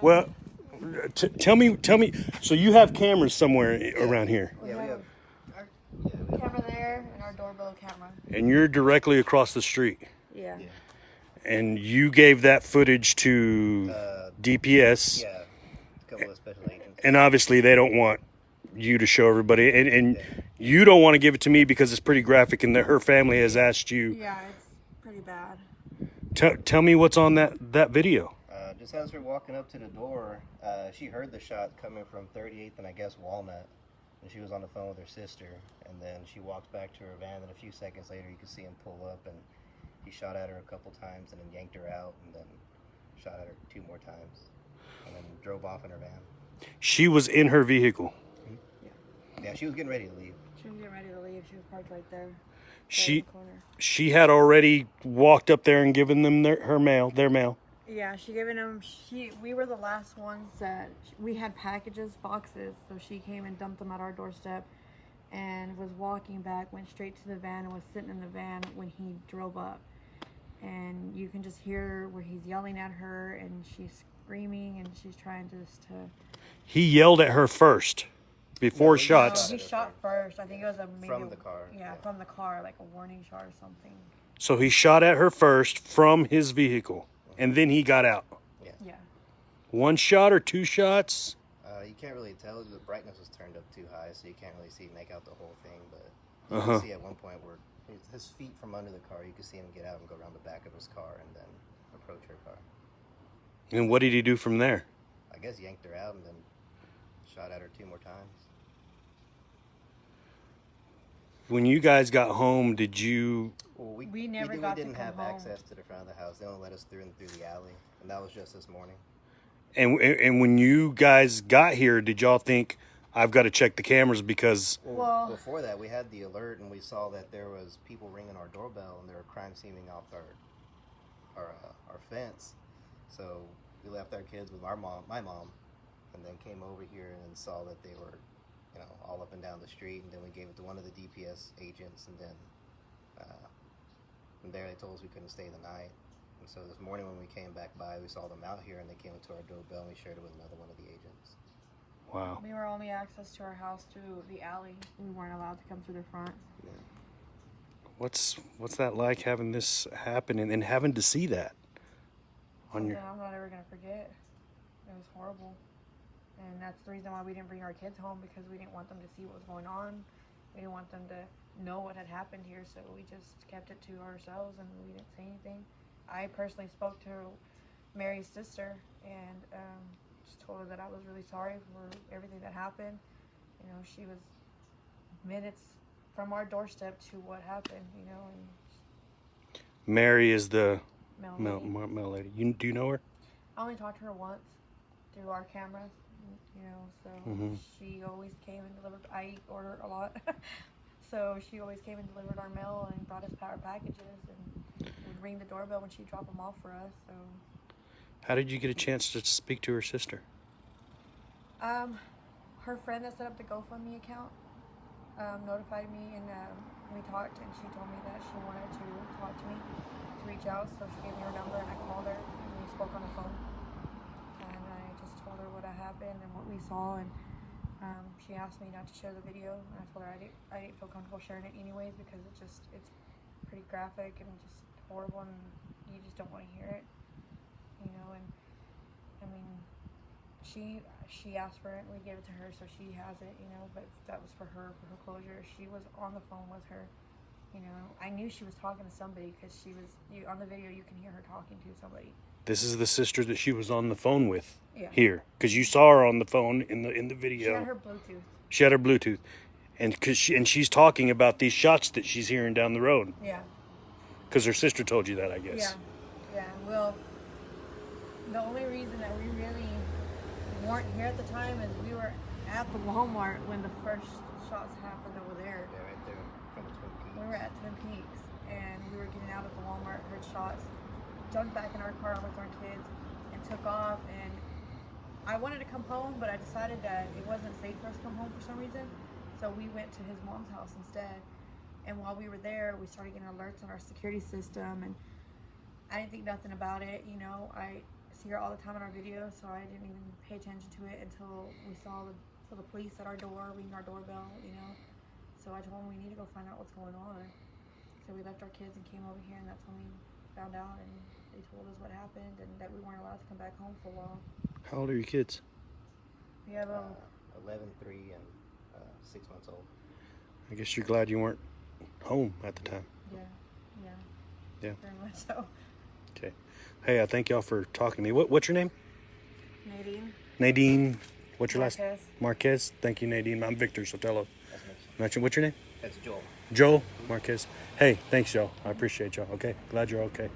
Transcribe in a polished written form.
Well, tell me. So you have cameras somewhere around here? Yeah, we have our camera there and our doorbell camera. And you're directly across the street. Yeah. And you gave that footage to DPS. Yeah, a couple of special agents. And obviously they don't want you to show everybody. And you don't want to give it to me because it's pretty graphic and that her family has asked you. Yeah, it's pretty bad. Tell me what's on that video. Just as we're walking up to the door, she heard the shot coming from 38th and I guess Walnut. And she was on the phone with her sister. And then she walks back to her van and a few seconds later you can see him pull up and he shot at her a couple times and then yanked her out and then shot at her 2 more times. And then drove off in her van. She was in her vehicle. Yeah, she was getting ready to leave. She was getting ready to leave. She was parked right there. She had already walked up there and given them their mail. Yeah, she given them. We were the last ones that we had boxes. So she came and dumped them at our doorstep, and was walking back. Went straight to the van and was sitting in the van when he drove up. And you can just hear where he's yelling at her, and she's screaming, and she's trying to. He yelled at her first. Before shots. No, he shot first. I think it was from the car. Yeah, from the car, like a warning shot or something. So he shot at her first from his vehicle, and then he got out. Yeah. 1 shot or 2 shots? You can't really tell. The brightness was turned up too high, so you can't really make out the whole thing. But you can see at one point where his feet from under the car, you can see him get out and go around the back of his car and then approach her car. And what did he do from there? I guess yanked her out and then shot at her 2 more times. When you guys got home, did you... Well, we never didn't have access to the front of the house. They only let us through the alley, and that was just this morning. And when you guys got here, did y'all think, I've got to check the cameras because... Well, before that, we had the alert, and we saw that there was people ringing our doorbell, and there were crime scening off our fence. So we left our kids with my mom, and then came over here and saw that they were, all up and down the street, and then we gave it to one of the DPS agents, and then from there they told us we couldn't stay the night. And so this morning when we came back by, we saw them out here, and they came into our doorbell, and we shared it with another one of the agents. Wow. We were only access to our house through the alley. We weren't allowed to come through the front. Yeah. What's that like, having this happen and having to see that on Something I'm not ever gonna forget. It was horrible. And that's the reason why we didn't bring our kids home, because we didn't want them to see what was going on. We didn't want them to know what had happened here, so we just kept it to ourselves and we didn't say anything. I personally spoke to Mary's sister and just told her that I was really sorry for everything that happened. She was minutes from our doorstep to what happened, and Mary is the Mel lady. Do you know her? I only talked to her once through our cameras. So she always came and delivered. I order a lot, so she always came and delivered our mail and brought us our packages and would ring the doorbell when she'd drop them off for us. So, how did you get a chance to speak to her sister? Her friend that set up the GoFundMe account notified me, and we talked, and she told me that she wanted to talk to me, to reach out. So she gave me her number, and I called her, and we spoke on the phone. Told her what had happened and what we saw, and she asked me not to share the video, and I told her I didn't feel comfortable sharing it anyways, because it's pretty graphic and just horrible, and you just don't want to hear it, and I mean, she asked for it and we gave it to her, so she has it, but that was for her closure. She was on the phone with her, I knew she was talking to somebody, because on the video you can hear her talking to somebody. This is the sister that she was on the phone with here, because you saw her on the phone in the video. She had her Bluetooth. She had her Bluetooth, and she's talking about these shots that she's hearing down the road. Yeah. Because her sister told you that, I guess. Yeah. Well, the only reason that we really weren't here at the time is we were at the Walmart when the first shots happened over there. Yeah, right there from the Twin Peaks. We were at Twin Peaks, and we were getting out of the Walmart, heard shots, jumped back in our car with our kids, and took off. And I wanted to come home, but I decided that it wasn't safe for us to come home for some reason, so we went to his mom's house instead. And while we were there, we started getting alerts on our security system, and I didn't think nothing about it. see her all the time in our videos, so I didn't even pay attention to it until we saw the police at our door, ringing our doorbell, you know. So I told them we need to go find out what's going on. So we left our kids and came over here, and that's when we found out, and they told us what happened and that we weren't allowed to come back home for a while. How old are your kids? We have 11, 3, and 6 months old. I guess you're glad you weren't home at the time. yeah, very much so. Okay. Hey, I thank y'all for talking to me. What's your name? Nadine. Nadine. What's your Marquez. last? Marquez. Thank you, Nadine. I'm Victor, so tell her. What's your name? That's Joel. Joel Marquez. Hey, thanks, y'all. I appreciate y'all. Okay. Glad you're okay.